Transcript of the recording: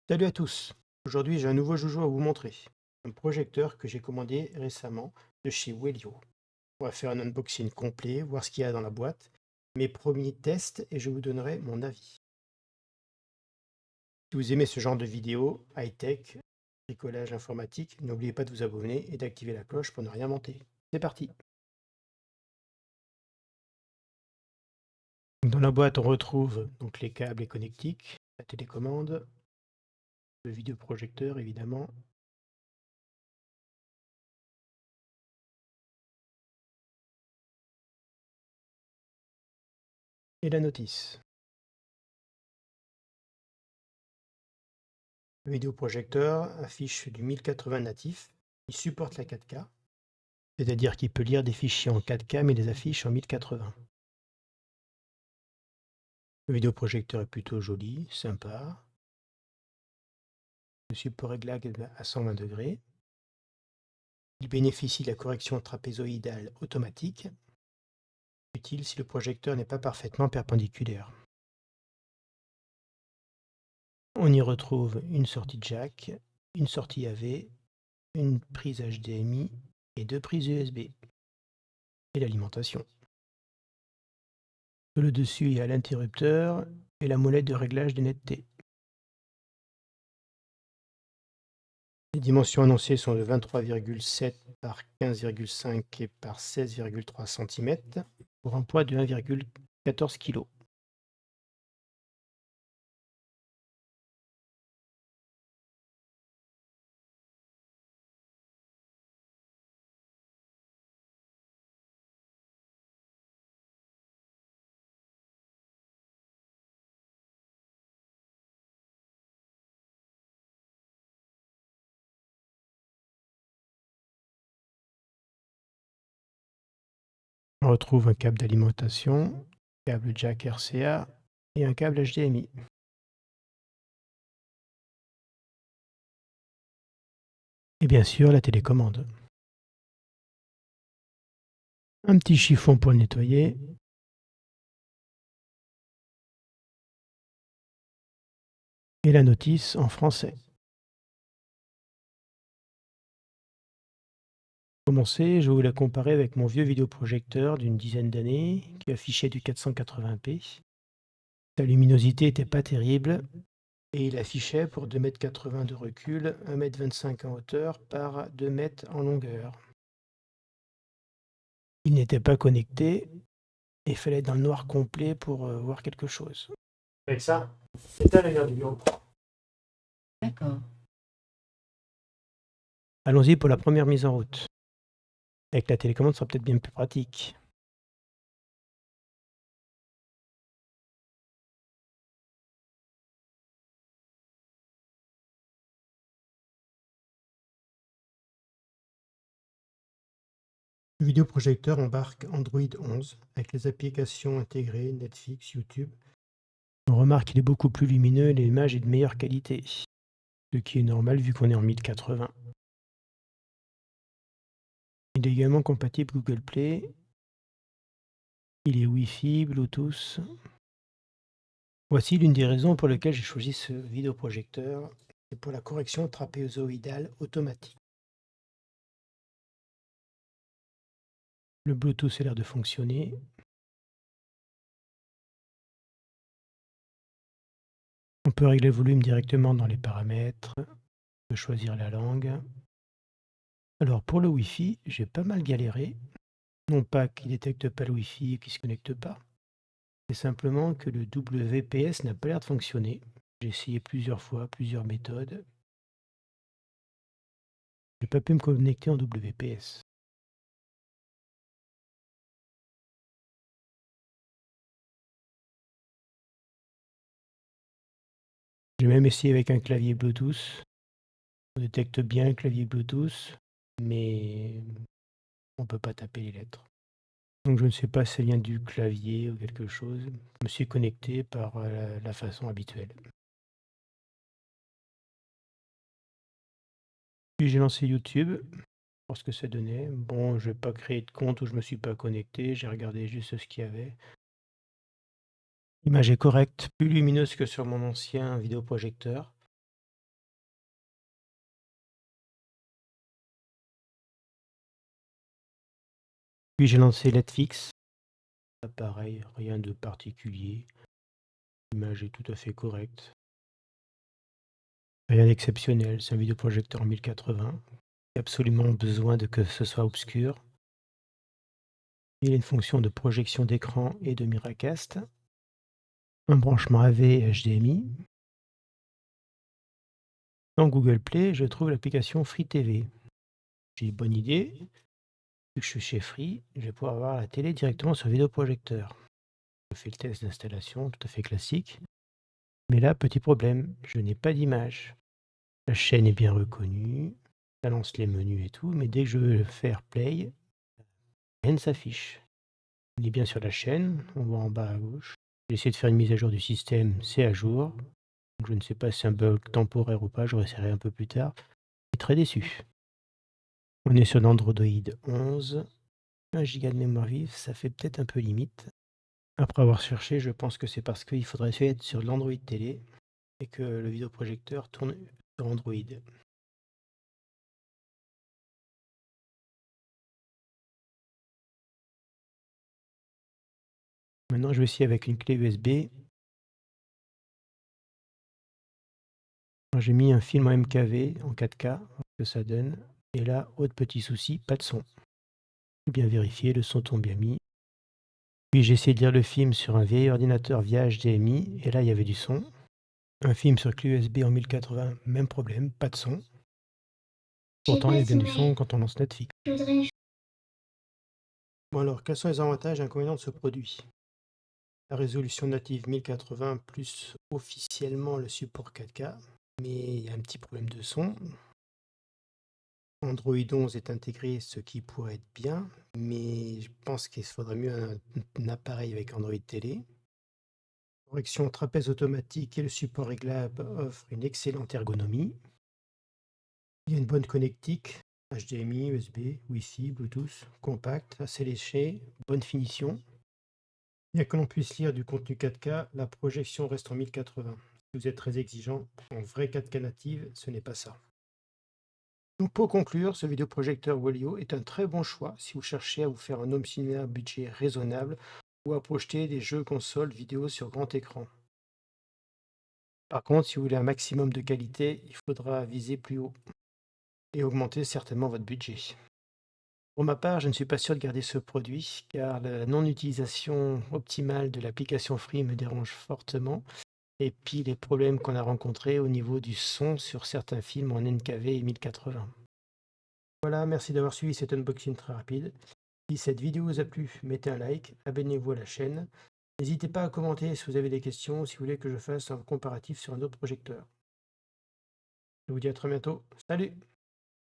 Salut à tous! Aujourd'hui, j'ai un nouveau joujou à vous montrer. Un projecteur que j'ai commandé récemment de chez Welio. On va faire un unboxing complet, voir ce qu'il y a dans la boîte, mes premiers tests et je vous donnerai mon avis. Si vous aimez ce genre de vidéos high-tech, bricolage informatique, n'oubliez pas de vous abonner et d'activer la cloche pour ne rien manquer. C'est parti! Dans la boîte, on retrouve donc les câbles et connectiques, la télécommande, le vidéoprojecteur évidemment, et la notice. Le vidéoprojecteur affiche du 1080 natif. Il supporte la 4K, c'est-à-dire qu'il peut lire des fichiers en 4K mais les affiche en 1080. Le vidéoprojecteur est plutôt joli, sympa. Le support réglable à 120 degrés. Il bénéficie de la correction trapézoïdale automatique, utile si le projecteur n'est pas parfaitement perpendiculaire. On y retrouve une sortie jack, une sortie AV, une prise HDMI et deux prises USB. Et l'alimentation. Sur le dessus, il y a l'interrupteur et la molette de réglage des nettetés. Les dimensions annoncées sont de 23,7 par 15,5 et par 16,3 cm pour un poids de 1,14 kg. On retrouve un câble d'alimentation, câble jack RCA et un câble HDMI. Et bien sûr la télécommande. Un petit chiffon pour le nettoyer. Et la notice en français. Pour commencer, je vais vous la comparer avec mon vieux vidéoprojecteur d'une dizaine d'années qui affichait du 480p. Sa luminosité n'était pas terrible et il affichait pour 2,80 m de recul, 1,25 m en hauteur par 2 m en longueur. Il n'était pas connecté et il fallait être dans le noir complet pour voir quelque chose. Avec ça, c'est à l'heure du bureau. D'accord. Allons-y pour la première mise en route. Avec la télécommande, ce sera peut-être bien plus pratique. Le vidéoprojecteur embarque Android 11 avec les applications intégrées Netflix, YouTube. On remarque qu'il est beaucoup plus lumineux et l'image est de meilleure qualité, ce qui est normal vu qu'on est en 1080. Il est également compatible Google Play. Il est Wi-Fi, Bluetooth. Voici l'une des raisons pour lesquelles j'ai choisi ce vidéoprojecteur. C'est pour la correction trapézoïdale automatique. Le Bluetooth a l'air de fonctionner. On peut régler le volume directement dans les paramètres. On peut choisir la langue. Alors pour le Wi-Fi, j'ai pas mal galéré. Non pas qu'il détecte pas le Wi-Fi et qu'il se connecte pas. C'est simplement que le WPS n'a pas l'air de fonctionner. J'ai essayé plusieurs fois, plusieurs méthodes. J'ai pas pu me connecter en WPS. J'ai même essayé avec un clavier Bluetooth. On détecte bien le clavier Bluetooth, mais on peut pas taper les lettres. Donc je ne sais pas si ça vient du clavier ou quelque chose. Je me suis connecté par la façon habituelle. Puis j'ai lancé YouTube pour ce que ça donnait. Bon, je vais pas créer de compte où je me suis pas connecté. J'ai regardé juste ce qu'il y avait. L'image est correcte, plus lumineuse que sur mon ancien vidéoprojecteur. Puis j'ai lancé Netflix. Pareil, rien de particulier. L'image est tout à fait correcte. Rien d'exceptionnel, c'est un vidéoprojecteur en 1080. Absolument besoin de que ce soit obscur. Il a une fonction de projection d'écran et de Miracast. Un branchement AV et HDMI. Dans Google Play, je trouve l'application Free TV. J'ai une bonne idée. Vu que je suis chez Free, je vais pouvoir voir la télé directement sur le vidéoprojecteur. Je fais le test d'installation, tout à fait classique. Mais là, petit problème, je n'ai pas d'image. La chaîne est bien reconnue, ça lance les menus et tout, mais dès que je veux faire play, rien ne s'affiche. On est bien sur la chaîne, on voit en bas à gauche. J'ai essayé de faire une mise à jour du système, c'est à jour. Donc je ne sais pas si c'est un bug temporaire ou pas, je réessayerai un peu plus tard. Je suis très déçu. On est sur l'Android 11. 1 giga de mémoire vive, ça fait peut-être un peu limite. Après avoir cherché, je pense que c'est parce qu'il faudrait essayer d'être sur l'Android télé et que le vidéoprojecteur tourne sur Android. Maintenant, je vais essayer avec une clé USB. J'ai mis un film en MKV en 4K, voir ce que ça donne. Et là, autre petit souci, pas de son. J'ai bien vérifié, le son tombe bien mis. Puis j'ai essayé de lire le film sur un vieil ordinateur via HDMI, et là, il y avait du son. Un film sur clé USB en 1080, même problème, pas de son. Pourtant, il y a bien du son quand on lance Netflix. Bon alors, quels sont les avantages et inconvénients de ce produit? La résolution native 1080 plus officiellement le support 4K, mais il y a un petit problème de son. Android 11 est intégré, ce qui pourrait être bien, mais je pense qu'il faudrait mieux un appareil avec Android télé. Correction trapèze automatique et le support réglable offrent une excellente ergonomie. Il y a une bonne connectique, HDMI, USB, Wi-Fi, Bluetooth, compact, assez léché, bonne finition. Bien que l'on puisse lire du contenu 4K, la projection reste en 1080. Si vous êtes très exigeant, en vrai 4K native, ce n'est pas ça. Donc pour conclure, ce vidéoprojecteur Walio est un très bon choix si vous cherchez à vous faire un home cinéma à budget raisonnable ou à projeter des jeux consoles vidéo sur grand écran. Par contre, si vous voulez un maximum de qualité, il faudra viser plus haut et augmenter certainement votre budget. Pour ma part, je ne suis pas sûr de garder ce produit car la non-utilisation optimale de l'application Free me dérange fortement et puis les problèmes qu'on a rencontrés au niveau du son sur certains films en NKV et 1080. Voilà, merci d'avoir suivi cet unboxing très rapide. Si cette vidéo vous a plu, mettez un like, abonnez-vous à la chaîne. N'hésitez pas à commenter si vous avez des questions ou si vous voulez que je fasse un comparatif sur un autre projecteur. Je vous dis à très bientôt. Salut!